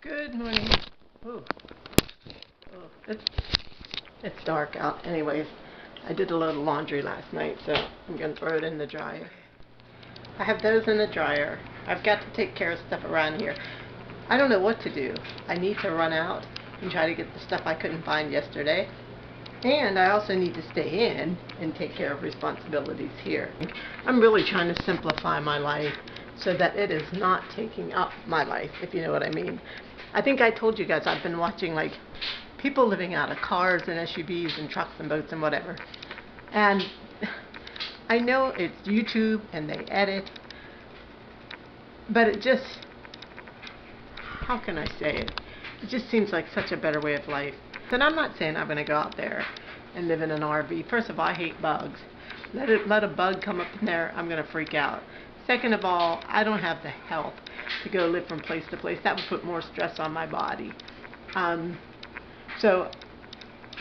Good morning. Ooh. Oh, it's dark out. Anyways, I did a load of laundry last night, so I'm going to throw it in the dryer. I have those in the dryer. I've got to take care of stuff around here. I don't know what to do. I need to run out and try to get the stuff I couldn't find yesterday. And I also need to stay in and take care of responsibilities here. I'm really trying to simplify my life so that it is not taking up my life, if you know what I mean. I think I told you guys I've been watching like people living out of cars and SUVs and trucks and boats and whatever. And I know it's YouTube and they edit, but it just, how can I say it? It just seems like such a better way of life. And I'm not saying I'm going to go out there and live in an RV. First of all, I hate bugs. Let a bug come up in there, I'm going to freak out. Second of all, I don't have the health to go live from place to place. That would put more stress on my body. So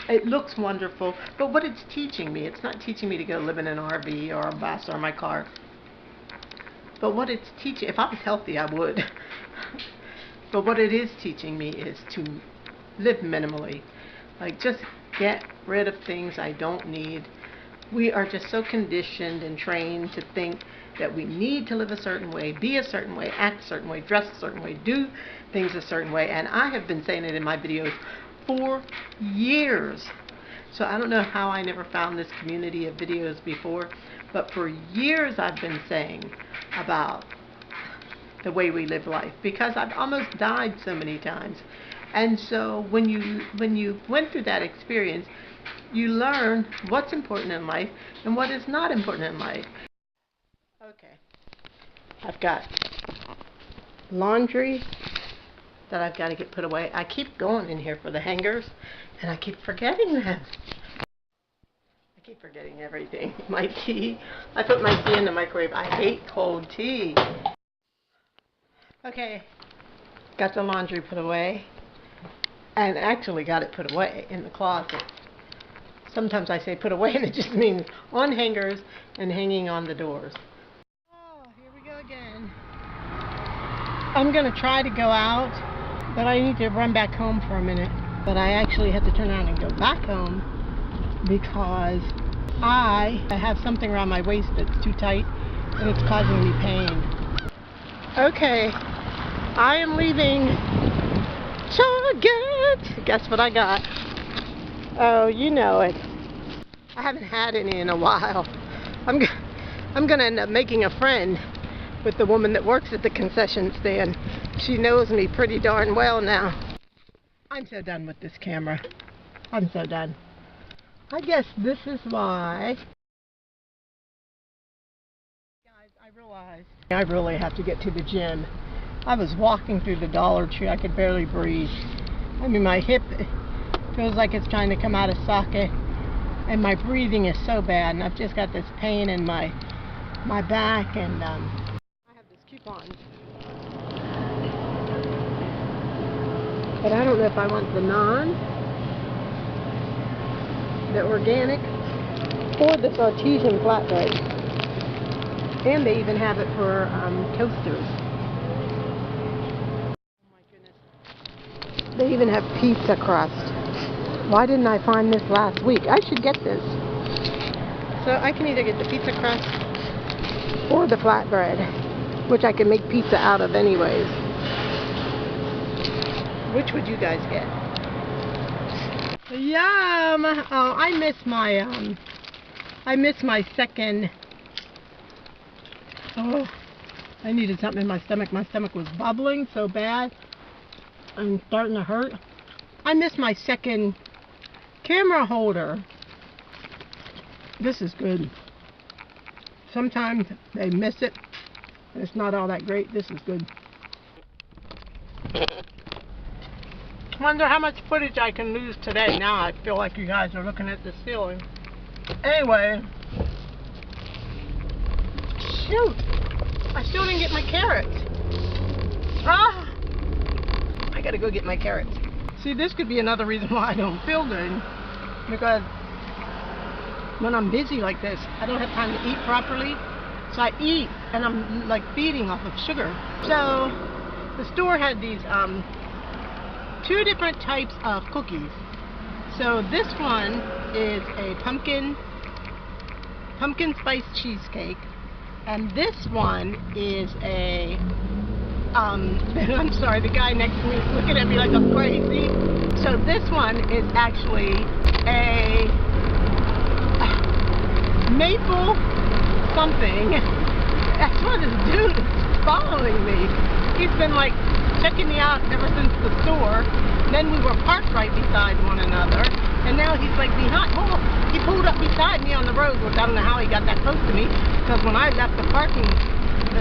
it looks wonderful, but what it's teaching me, it's not teaching me to go live in an RV or a bus or my car. But what it's teaching, if I was healthy, I would. But what it is teaching me is to live minimally. Like, just get rid of things I don't need. We are just so conditioned and trained to think that we need to live a certain way, be a certain way, act a certain way, dress a certain way, do things a certain way. And I have been saying it in my videos for years. So I don't know how I never found this community of videos before, but for years I've been saying about the way we live life, because I've almost died so many times. And so when you went through that experience, you learn what's important in life and what is not important in life. Okay, I've got laundry that I've got to get put away. I keep going in here for the hangers, and I keep forgetting them. I keep forgetting everything. My tea. I put my tea in the microwave. I hate cold tea. Okay, got the laundry put away, and actually got it put away in the closet. Sometimes I say put away, and it just means on hangers and hanging on the doors. Oh, here we go again. I'm going to try to go out, but I need to run back home for a minute. But I actually have to turn around and go back home because I have something around my waist that's too tight, and it's causing me pain. Okay, I am leaving Target. Guess what I got? Oh, you know it. I haven't had any in a while. I'm going to end up making a friend with the woman that works at the concession stand. She knows me pretty darn well now. I'm so done with this camera. I'm so done. I guess this is why. Guys, I realized I really have to get to the gym. I was walking through the Dollar Tree. I could barely breathe. I mean, my hip feels like it's trying to come out of socket, and my breathing is so bad, and I've just got this pain in my back, and I have this coupon, but I don't know if I want the organic, or this artesian flatbread, and they even have it for toasters. Oh my goodness. They even have pizza crust. Why didn't I find this last week? I should get this. So I can either get the pizza crust or the flatbread, which I can make pizza out of anyways. Which would you guys get? Yum! Oh, I miss my second. Oh, I needed something in my stomach. My stomach was bubbling so bad and starting to hurt. I miss my second camera holder. This is good. Sometimes they miss it and it's not all that great. This is good. Wonder how much footage I can lose today. Now I feel like you guys are looking at the ceiling. Anyway, shoot, I still didn't get my carrots. Ah, I gotta go get my carrots. See, this could be another reason why I don't feel good, because when I'm busy like this, I don't have time to eat properly. So I eat, and I'm like feeding off of sugar. So the store had these two different types of cookies. So this one is a pumpkin spice cheesecake, and this one is a I'm sorry, the guy next to me is looking at me like I'm crazy. So this one is actually a maple something. That's what this dude is following me. He's been like checking me out ever since the store. Then we were parked right beside one another, and now he's like behind. Oh, he pulled up beside me on the road, which I don't know how he got that close to me, because when I left the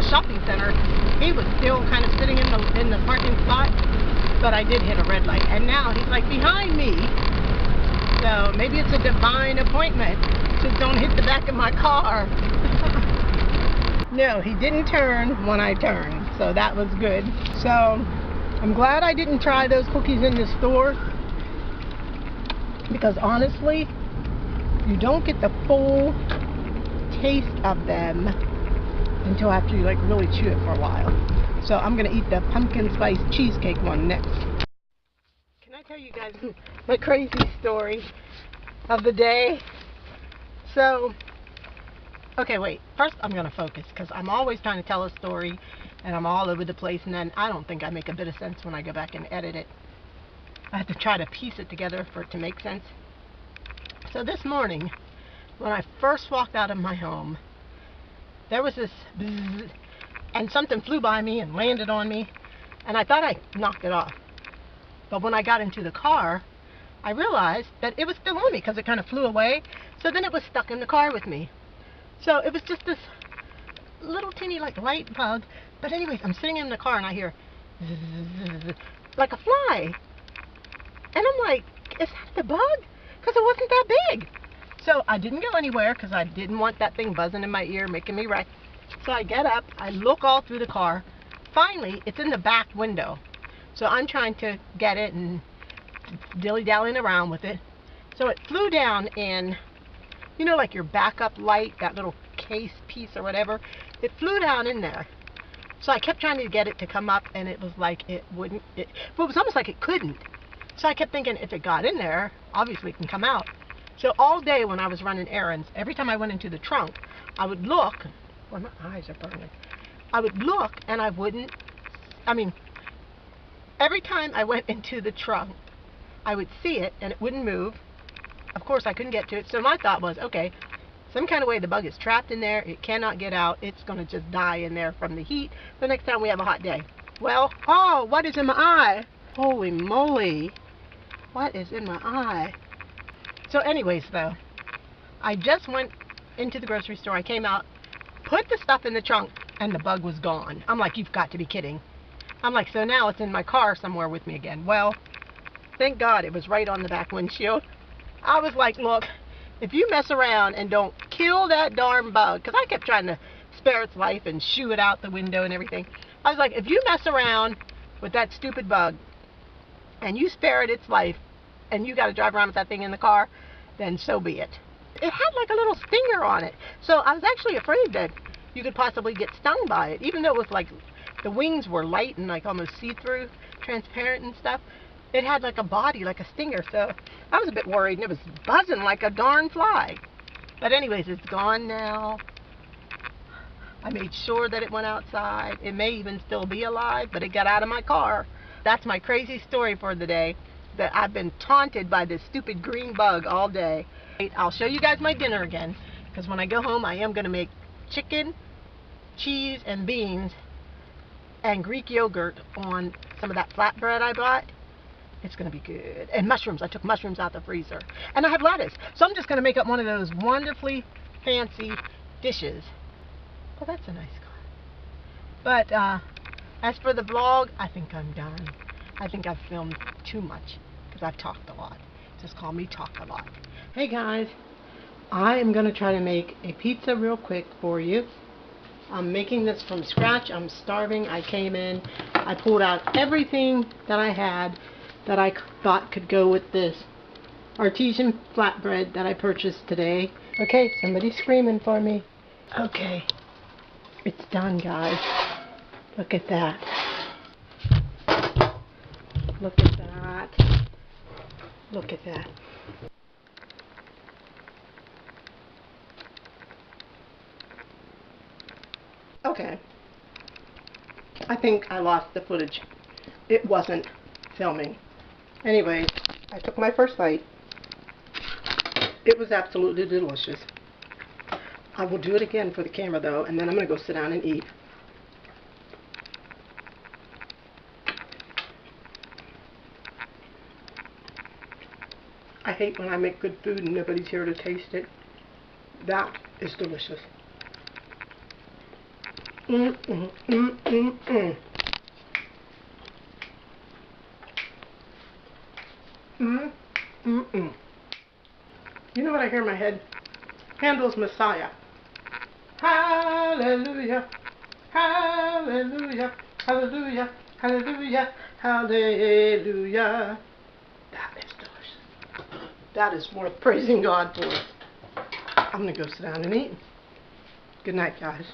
shopping center, he was still kind of sitting in the parking spot, but I did hit a red light, and now he's like behind me. So maybe it's a divine appointment. Just don't hit the back of my car. No, he didn't turn when I turned, so that was good. So I'm glad I didn't try those cookies in the store, because honestly, you don't get the full taste of them until after you like really chew it for a while. So I'm gonna eat the pumpkin spice cheesecake one next. Can I tell you guys my crazy story of the day? So, okay, wait. First, I'm gonna focus, because I'm always trying to tell a story, and I'm all over the place, and then I don't think I make a bit of sense when I go back and edit it. I have to try to piece it together for it to make sense. So this morning, when I first walked out of my home, there was this bzzz, and something flew by me and landed on me, and I thought I knocked it off. But when I got into the car, I realized that it was still on me, because it kind of flew away, so then it was stuck in the car with me. So it was just this little teeny like light bug. But anyways, I'm sitting in the car and I hear zzz, like a fly. And I'm like, is that the bug? Because it wasn't that big. So I didn't go anywhere, because I didn't want that thing buzzing in my ear, making me wreck. So I get up, I look all through the car. Finally, it's in the back window. So I'm trying to get it and dilly-dallying around with it. So it flew down in, you know, like your backup light, that little case piece or whatever. It flew down in there. So I kept trying to get it to come up, and it was like it wouldn't. It was almost like it couldn't. So I kept thinking, if it got in there, obviously it can come out. So all day when I was running errands, every time I went into the trunk, I would look. Well, my eyes are burning. I would look, and I wouldn't. I mean, every time I went into the trunk, I would see it, and it wouldn't move. Of course, I couldn't get to it. So my thought was, okay, some kind of way the bug is trapped in there. It cannot get out. It's going to just die in there from the heat the next time we have a hot day. Well, oh, what is in my eye? Holy moly. What is in my eye? So anyways, though, I just went into the grocery store. I came out, put the stuff in the trunk, and the bug was gone. I'm like, you've got to be kidding. I'm like, so now it's in my car somewhere with me again. Well, thank God it was right on the back windshield. I was like, look, if you mess around and don't kill that darn bug, because I kept trying to spare its life and shoo it out the window and everything. I was like, if you mess around with that stupid bug and you spare it its life and you got to drive around with that thing in the car, then so be it. It had like a little stinger on it. So I was actually afraid that you could possibly get stung by it, even though it was like the wings were light and like almost see-through, transparent and stuff. It had like a body, like a stinger, so I was a bit worried, and it was buzzing like a darn fly. But anyways, it's gone now. I made sure that it went outside. It may even still be alive, but it got out of my car. That's my crazy story for the day, that I've been taunted by this stupid green bug all day. I'll show you guys my dinner again, because when I go home, I am going to make chicken, cheese, and beans, and Greek yogurt on some of that flatbread I bought. It's going to be good. And mushrooms. I took mushrooms out the freezer. And I have lettuce. So I'm just going to make up one of those wonderfully fancy dishes. Oh, that's a nice car. But as for the vlog, I think I'm done. I think I've filmed too much, because I've talked a lot. Just call me Talk a Lot. Hey guys, I am going to try to make a pizza real quick for you. I'm making this from scratch. I'm starving. I came in, I pulled out everything that I had that I thought could go with this artesian flatbread that I purchased today. Okay, somebody's screaming for me. Okay, it's done, guys. Look at that. Look at that. Look at that. Okay. I think I lost the footage. It wasn't filming. Anyways, I took my first bite. It was absolutely delicious. I will do it again for the camera though, and then I'm going to go sit down and eat. I hate when I make good food and nobody's here to taste it. That is delicious. Mm-mm-mm-mm-mm. Mm-mm-mm. You know what I hear in my head? Handel's Messiah. Hallelujah, hallelujah, hallelujah, hallelujah, hallelujah. That is delicious. That is worth praising God for. I'm going to go sit down and eat. Good night, guys.